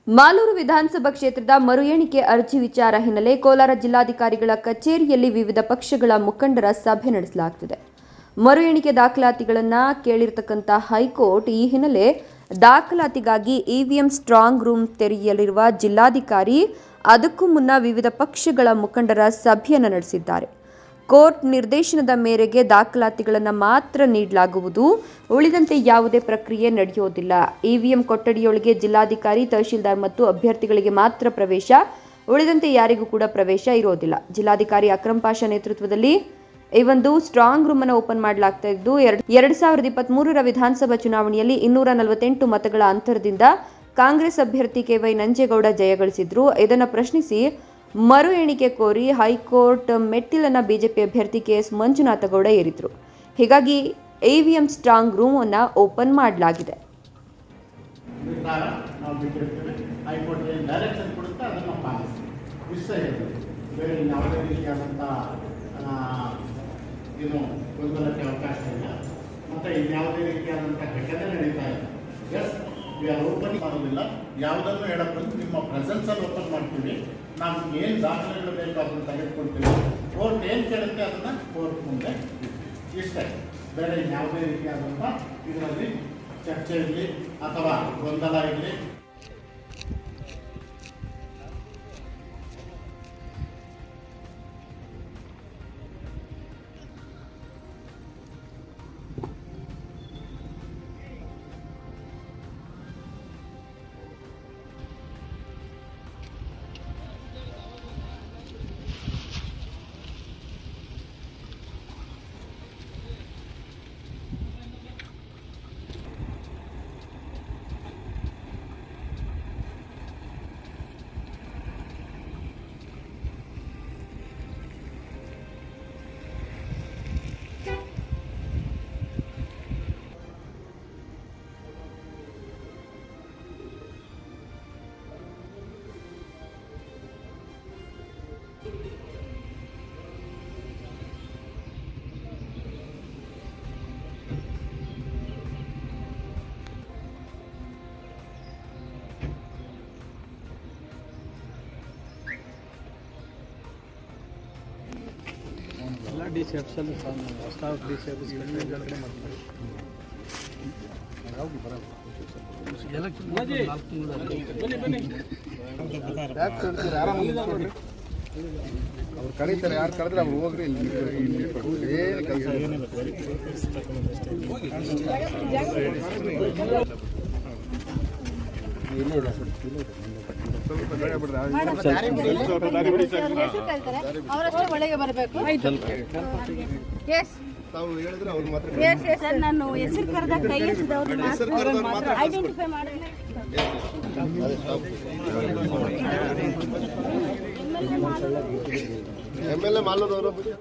ಮಾಲೂರು ವಿಧಾನಸಭಾ ಕ್ಷೇತ್ರದ ಮರು ಎಣಿಕೆ ಅರ್ಜಿ ವಿಚಾರ ಹಿನ್ನೆಲೆ ಕೋಲಾರ ಜಿಲ್ಲಾಧಿಕಾರಿಗಳ ಕಚೇರಿಯಲ್ಲಿ ವಿವಿಧ ಪಕ್ಷಗಳ ಮುಖಂಡರ ಸಭೆ ನಡೆಸಲಾಗುತ್ತಿದೆ. ಮರು ಎಣಿಕೆ ದಾಖಲಾತಿಗಳನ್ನು ಕೇಳಿರತಕ್ಕಂಥ ಹೈಕೋರ್ಟ್ ಈ ಹಿನ್ನೆಲೆ ದಾಖಲಾತಿಗಾಗಿ ಇವಿಎಂ ಸ್ಟ್ರಾಂಗ್ ರೂಮ್ ತೆರೆಯಲಿರುವ ಜಿಲ್ಲಾಧಿಕಾರಿ ಅದಕ್ಕೂ ಮುನ್ನ ವಿವಿಧ ಪಕ್ಷಗಳ ಮುಖಂಡರ ಸಭೆಯನ್ನು ನಡೆಸಿದ್ದಾರೆ. ಕೋರ್ಟ್ ನಿರ್ದೇಶನದ ಮೇರೆಗೆ ದಾಖಲಾತಿಗಳನ್ನು ಮಾತ್ರ ನೀಡಲಾಗುವುದು, ಉಳಿದಂತೆ ಯಾವುದೇ ಪ್ರಕ್ರಿಯೆ ನಡೆಯುವುದಿಲ್ಲ. ಇವಿಎಂ ಕೊಠಡಿಯೊಳಗೆ ಜಿಲ್ಲಾಧಿಕಾರಿ, ತಹಶೀಲ್ದಾರ್ ಮತ್ತು ಅಭ್ಯರ್ಥಿಗಳಿಗೆ ಮಾತ್ರ ಪ್ರವೇಶ, ಉಳಿದಂತೆ ಯಾರಿಗೂ ಕೂಡ ಪ್ರವೇಶ ಇರೋದಿಲ್ಲ. ಜಿಲ್ಲಾಧಿಕಾರಿ ಅಕ್ರಮ್ ಪಾಷಾ ನೇತೃತ್ವದಲ್ಲಿ ಈ ಒಂದು ಸ್ಟ್ರಾಂಗ್ ರೂಮ್ ಅನ್ನು ಓಪನ್ ಮಾಡಲಾಗ್ತಾ ಇದ್ದು 2023ರ ವಿಧಾನಸಭಾ ಚುನಾವಣೆಯಲ್ಲಿ 248 ಮತಗಳ ಅಂತರದಿಂದ ಕಾಂಗ್ರೆಸ್ ಅಭ್ಯರ್ಥಿ ಕೆವೈ ನಂಜೇಗೌಡ ಜಯಗಳಿಸಿದ್ರು. ಇದನ್ನು ಪ್ರಶ್ನಿಸಿ ಮರು ಎಣಿಕೆ ಕೋರಿ ಹೈಕೋರ್ಟ್ ಮೆಟ್ಟಿಲನ್ನ ಬಿಜೆಪಿ ಅಭ್ಯರ್ಥಿ ಕೆಎಸ್ ಮಂಜುನಾಥಗೌಡ ಏರಿದ್ರು. ಹೀಗಾಗಿ ಇವಿಎಂ ಸ್ಟ್ರಾಂಗ್ ರೂಮ್ ಅನ್ನು ಓಪನ್ ಮಾಡಲಾಗಿದೆ. ಅವಕಾಶ ಇಲ್ಲ ಮತ್ತು ಇನ್ಯಾವುದೇ ರೀತಿಯಾದಂಥ ಘಟನೆ ನಡೀತಾ ಇಲ್ಲ. ಓಪನ್ ಮಾಡೋದಿಲ್ಲ, ಯಾವುದನ್ನು ಹೇಳಕ್ಕೆ ನಿಮ್ಮ ಪ್ರೆಸೆನ್ಸಲ್ಲಿ ಓಪನ್ ಮಾಡ್ತೀವಿ. ನಮ್ಗೆ ಏನು ದಾಖಲೆಗಳು ಬೇಕು ಅದನ್ನು ತೆಗೆದುಕೊಳ್ತೀವಿ. ಕೋರ್ಟ್ ಏನು ಕೇಳುತ್ತೆ ಅದನ್ನು ಕೋರ್ಟ್ ಮುಂದೆ ಇಷ್ಟೇ, ಬೇರೆ ಯಾವುದೇ ರೀತಿಯಾದಂಥ ಇದರಲ್ಲಿ ಚರ್ಚೆ ಇರಲಿ ಅಥವಾ ಗೊಂದಲ ಇರಲಿ. ಡಿ ಶೇಪ್ಸಲ್ಲಿ ಸ್ಟಾಫ್ ಡಿ ಶೇಪ್ಸ್ ಕಡೆ ಮಾಡ್ತಾರೆ. ಅವ್ರು ಕಳೀತಾರೆ, ಯಾರು ಕಳೆದ್ರೆ ಅವ್ರು ಹೋಗ್ರಿ. ಅವರಷ್ಟೇ ಒಳಗೆ ಬರಬೇಕು. ತಾವು ಹೇಳಿದ್ರೆ ಅವ್ರು ಮಾತ್ರ ನಾನು ಹೆಸರು ಕರೆದ ಕೈ ಐಡೆಂಟಿಫೈ ಮಾಡಿ MLA ಮಾಲೂರು ಅವರು